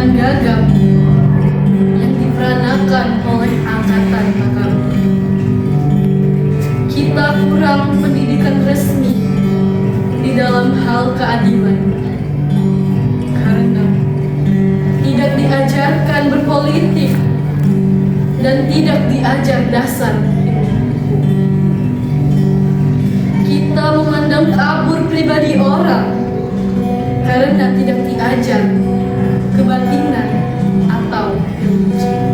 pendidikan gagap yang diperanakan oleh angkatan kami. Kita kurang pendidikan resmi di dalam hal keadilan karena tidak diajarkan berpolitik dan tidak diajar dasar ilmu. Kita memandang kabur pribadi orang karena tidak diajar kebatinan atau ilmu jiwa.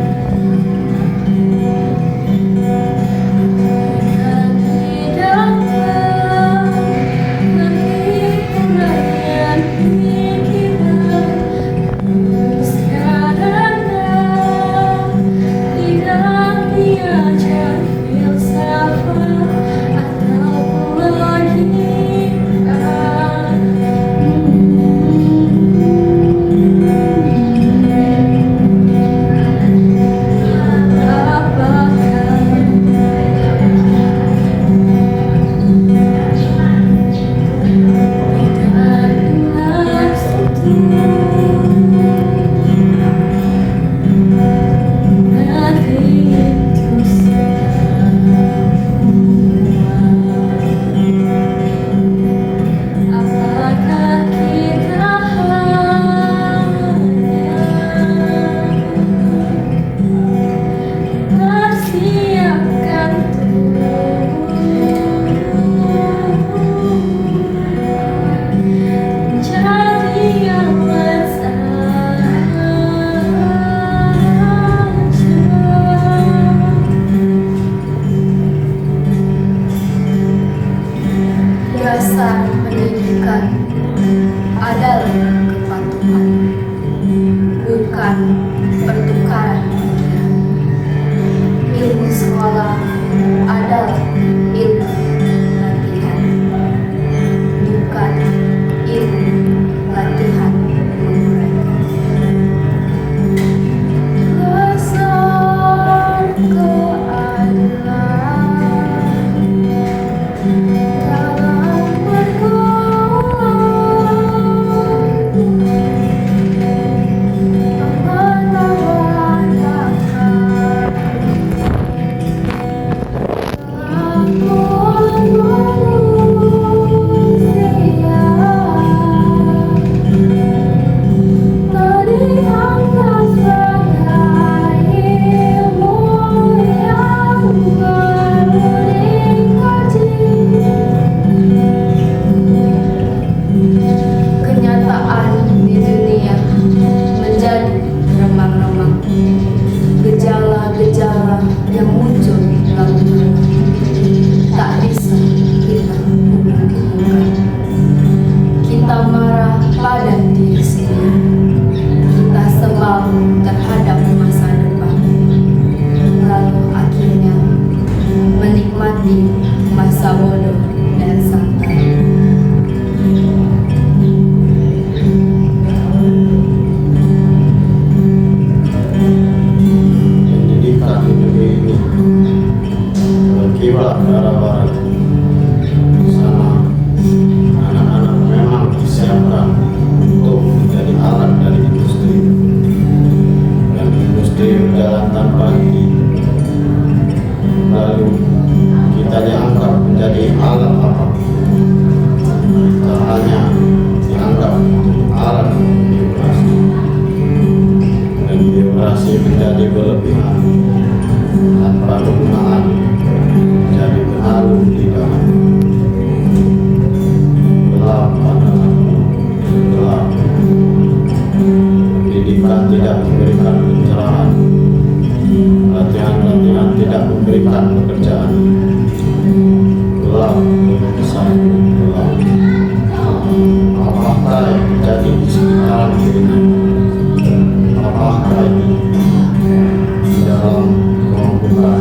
Dasar pendidikan adalah kepatuhan, bukan pertukaran pikiran. Ilmu sekolah adalah ilmu latihan, bukan ilmu latihan menguraikan. Dasar keadilan gejala yang muncul lalu tak bisa kita hubungkan. Kita marah pada diri sendiri, kita sebal terhadap masa depan, lalu akhirnya menikmati masa bodoh dan santai. Berkibar ke arah barat. Sana anak-anak memang disiapkan untuk menjadi alat dari industri, dan industri berjalan tanpa henti. Lalu kita dianggap menjadi alat apa? Kita hanya dianggap alat birokrasi, dan birokrasi menjadi berlebihan tanpa kegunaan, jadi berhalu di dalam gelap adalah gelap. Pendidikan tidak memberikan pencerahan, latihan-latihan tidak memberikan pekerjaan. Gelap besar gelap. Apakah yang terjadi di sekitar dirinya? Apakah ini di dalam ruang buka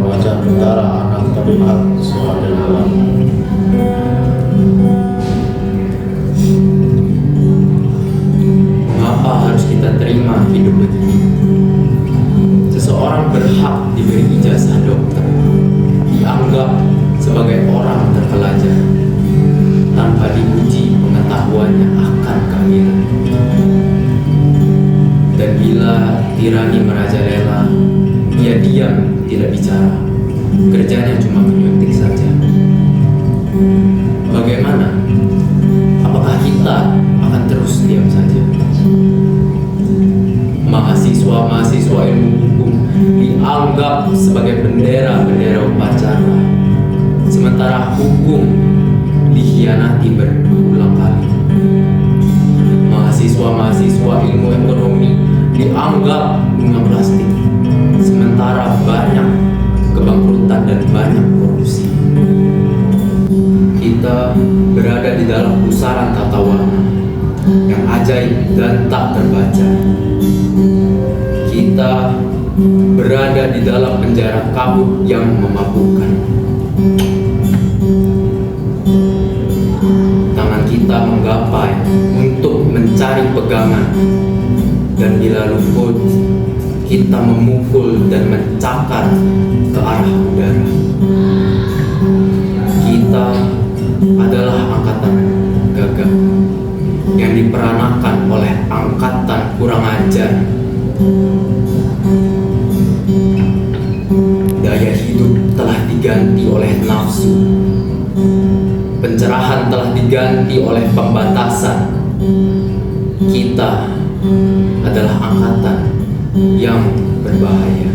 wajah negara akan terlihat semakin gelap. Mengapa harus kita terima hidup begini? Seseorang berhak diberi ijazah dokter, dianggap sebagai orang terpelajar, tanpa diuji pengetahuannya akan keadilan. tirani merajalela, dia diam tidak bicara, kerjanya cuma menyuntik saja. Bagaimana? Apakah kita akan terus diam saja? Mahasiswa-mahasiswa ilmu hukum dianggap sebagai bendera-bendera upacara, sementara hukum dikhianati berulang kali. Mahasiswa-mahasiswa ilmu ekonomi dianggap bunga plastik, sementara banyak kebangkrutan dan banyak korupsi. Kita berada di dalam pusaran tata warna yang ajaib dan tak terbaca. Kita berada di dalam penjara kabut yang memabukkan. Tangan kita menggapai untuk mencari pegangan, dan bila luput, kita memukul dan mencakar ke arah udara. Kita adalah angkatan gagah yang diperanakan oleh angkatan kurang ajar. Daya hidup telah diganti oleh nafsu, pencerahan telah diganti oleh pembatasan. Kita adalah angkatan yang berbahaya.